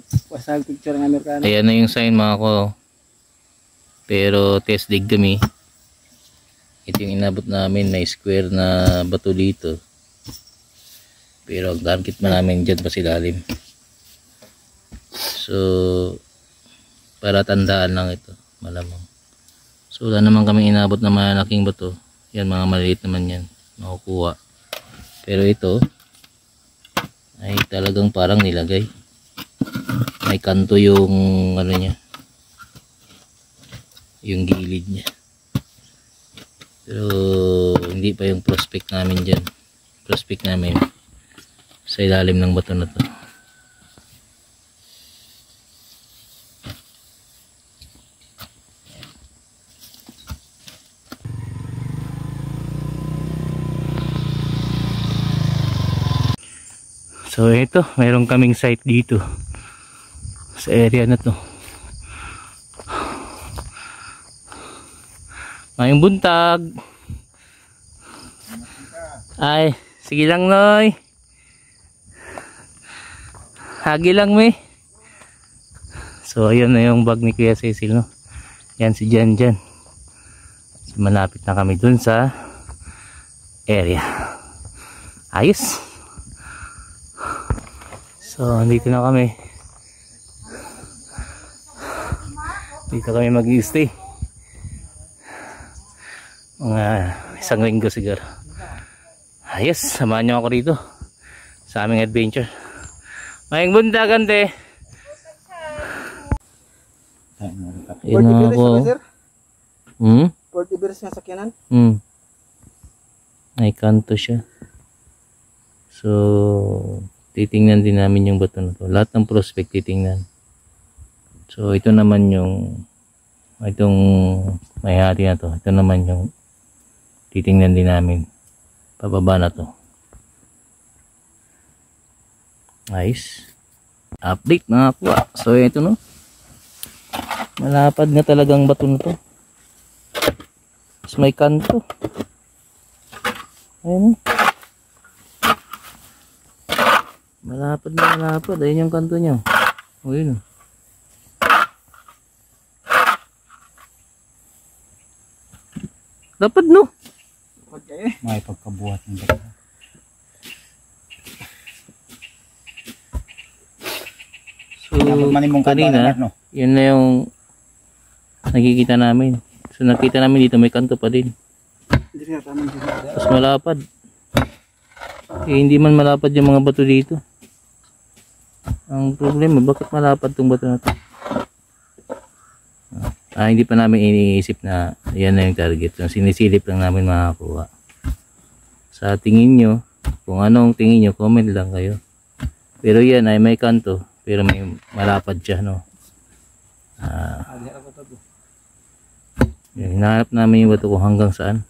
Pasag picture ng Amerikano. Ayan na yung sign mga ko. Pero test dig kami. Ito yung inabot namin na square na bato dito. Pero ang target man namin dyan pa silalim. So para tandaan lang ito. Malamang. So wala naman kami inabot na malaking bato. Yan mga maliit naman yan. Makukuha. Pero ito ay talagang parang nilagay. May kanto yung ano niya, yung gilid niya, pero hindi pa yung prospect namin dyan. Prospect namin sa ilalim ng bato na to. So ito, mayroon kaming site dito sa area na to. Ngayong buntag. Ay, sige lang Noy. Hagi lang me. So ayun na yung bag ni Kuya Cecil, no. Yan si Jan Jan. So, malapit na kami dun sa area. Ayos. So dito na kami. Dito kami mag-i-stay. Mga isang linggo siguro. Ayos, samahan nyo ako rito sa aming adventure. Mayang buntagan te. Yun na ako. Port Everest nga sakyanan. May kanto siya. So titingnan din namin yung bato na to. Lahat ng prospect titingnan. So ito naman yung itong may-ari na to. Ito naman yung titingnan din namin. Pababa na to. Nice. Update mga kuwa. So ito no. Malapad na talagang bato na to. Tapos may kanto. Ayun. Malapad na malapad. Ayun yung kanto niya. O yun. Dapat no. Okay. May pagkabuhat ng bato. So kanina, yun na yung nakikita namin. So nakita namin dito may kanto pa din. Tapos malapad. Eh, hindi man malapad yung mga bato dito. Ang problema, bakit malapad tong bato na to? Hindi pa namin iniisip na yan na yung target. So, sinisilip lang namin makakuha. Sa tingin nyo, kung anong tingin nyo, comment lang kayo. Pero yan ay may kanto, pero may malapad siya, no? Hinahanap namin yung bato kung hanggang saan.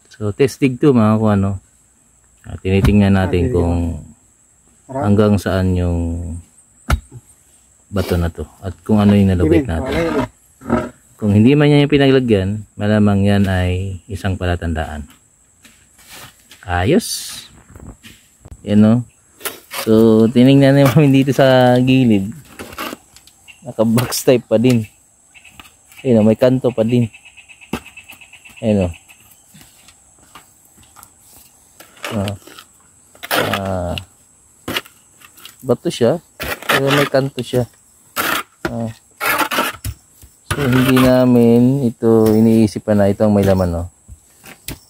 So testing to mga kuha, no? Tinitingnan natin kung hanggang saan yung bato na to at kung ano yung nalugit natin. Kung hindi man yan yung pinaglagyan, malamang yan ay isang palatandaan. Ayos. Yan, no? So tinignan namin dito sa gilid, naka box type pa din. Ayun, may kanto pa din. Ayun, bato siya pero may kanto siya. So hindi namin ito iniisipan na ito ang may laman, no?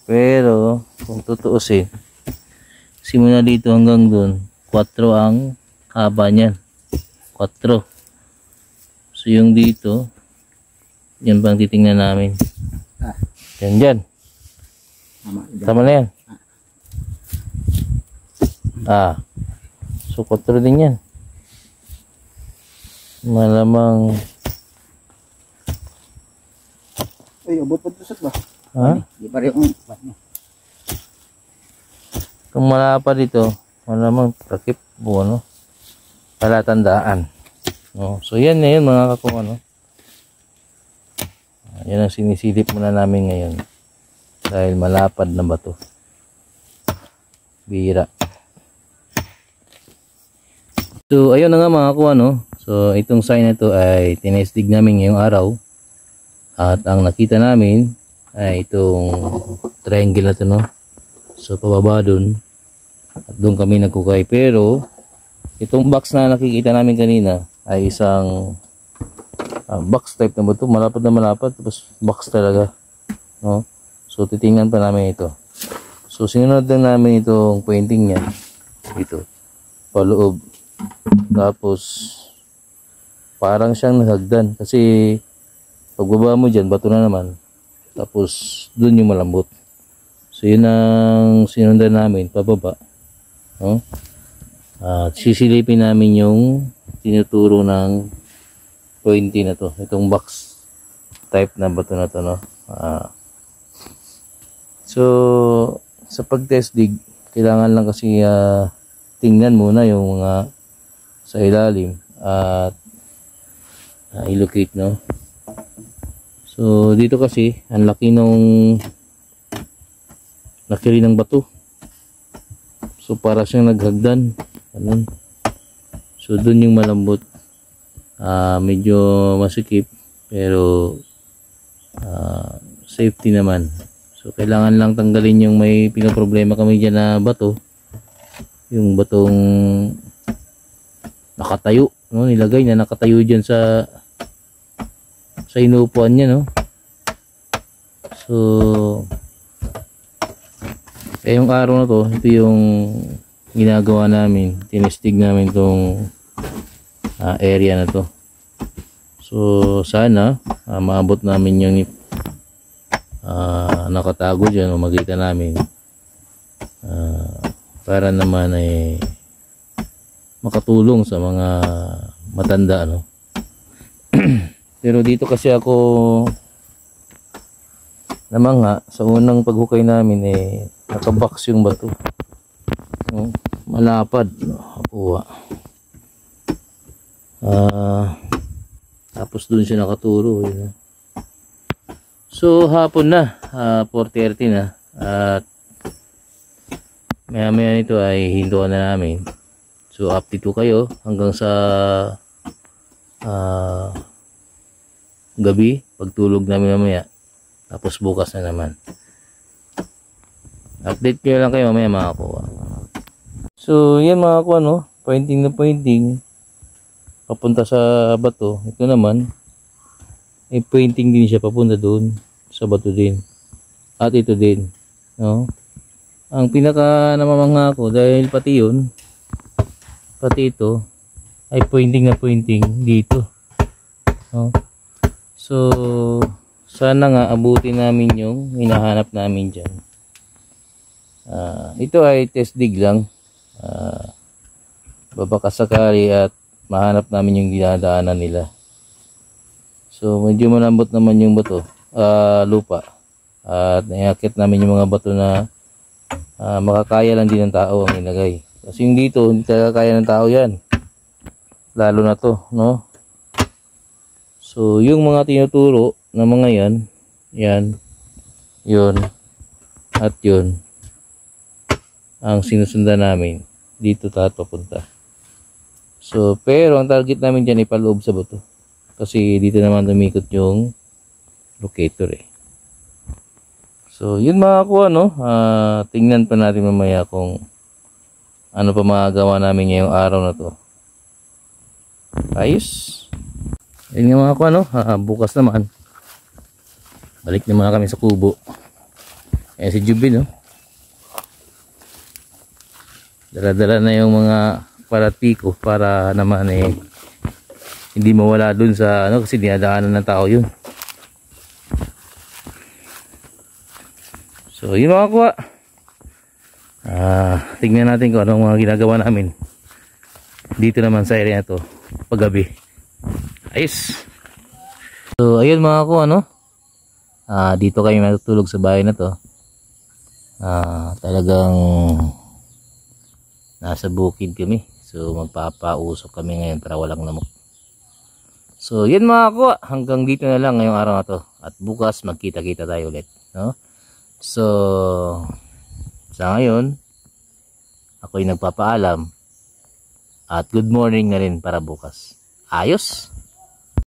Pero kung tutuusin, simula dito hanggang dun 4 ang haba niyan. 4. So yung dito, yan bang titingnan namin. Yan dyan. Tama na yan. So 4 din yan. Malamang. Ay, abot pa tusot ba? Di pa rin yung Kung malapad dito, malamang takip po, ano, palatandaan. No? So yan na yun mga kakung, ano. Yan ang sinisilip muna namin ngayon. Dahil malapad na bato. Bira. So ayun na nga mga kuha, no. So itong sign na ito ay tinestig namin ngayong araw. At ang nakita namin ay itong triangle na ito, no. So pababa dun. At doon kami nagkukay. Pero itong box na nakikita namin kanina ay isang box type na ba ito? Malapad na malapad. Tapos box talaga, no. So titingnan pa namin ito. So sinunod lang namin itong pointing niya dito paloob. Tapos parang siyang nahagdan kasi pagbaba mo dyan bato na naman. Tapos dun yung malambot. So yun ang sinundan namin pababa, no? At sisilipin namin yung tinuturo ng pointy na to, itong box type na bato na to, no. So sa pag-test dig kailangan lang kasi tingnan muna yung mga sa ilalim at i-locate, no. So dito kasi ang laki nung laki rin ng bato. So para siyang naghagdan. Ganun. So dun yung malambot. Medyo masikip pero safety naman. So kailangan lang tanggalin yung may pinoproblema kami dyan na bato. Yung batong nakatayo, no? Nilagay na nakatayo dyan sa inuupuan niya, no. So yung araw na to, ito yung ginagawa namin, tinestig namin tong area na to. So sana maabot namin yung nakatago dyan o makita namin para naman ay makatulong sa mga matanda, no. Pero dito kasi ako namanga sa unang paghukay namin nakabox yung bato, no? Malapad, no? Apuwa. Tapos dun siya nakaturo, yun. So hapon na, 4:30 na at maya maya nito ay hintuan na namin. So update ko kayo hanggang sa gabi pagtulog namin mamaya. Tapos bukas na naman. Update ko lang kayo mamaya mga kuha. So yan mga kuha, no, pointing na pointing papunta sa bato. Ito naman ay pointing din siya papunta doon sa bato din. At ito din, no. Ang pinaka namamangha ko dahil pati yun, pati ito ay pointing na pointing dito, no. So sana nga abutin namin yung hinahanap namin dyan. Ito ay test dig lang, babakasakali at mahanap namin yung dinadaanan nila. So medyo malambot naman yung bato, lupa, at naiakit namin yung mga bato na makakaya lang din ng tao ang ilagay. Kasi yung dito hindi talaga kaya ng tao yan, lalo na to, no. So yung mga tinuturo na mga yan, yun at yun ang sinusundan namin dito tayo papunta. So pero ang target namin dyan ay paloob sa bato kasi dito naman tumikot yung locator So yun mga kuha, no. Tingnan pa natin mamaya kung ano pa magagawa namin ngayong araw na to. Ayos. Yun nga mga kuha, no. Bukas naman balik naman kami sa kubo. Si Jubin, no, dala-dala na yung mga paratiko para naman hindi mawala dun sa ano, kasi dinadaanan ng tao yun. So yun mga kuha, tingnan natin kung anong mga ginagawa namin dito naman sa area na to paggabi. Ayos. So ayun mga kuha, no, dito kayo matutulog sa bahay na to. Talagang nasa bukid kami, so magpapausok kami ngayon para walang lamok. So yun mga kuha, hanggang dito na lang ngayong araw na to, at bukas magkita-kita tayo ulit, no? So sa ngayon ako'y nagpapaalam At good morning na rin para bukas. Ayos!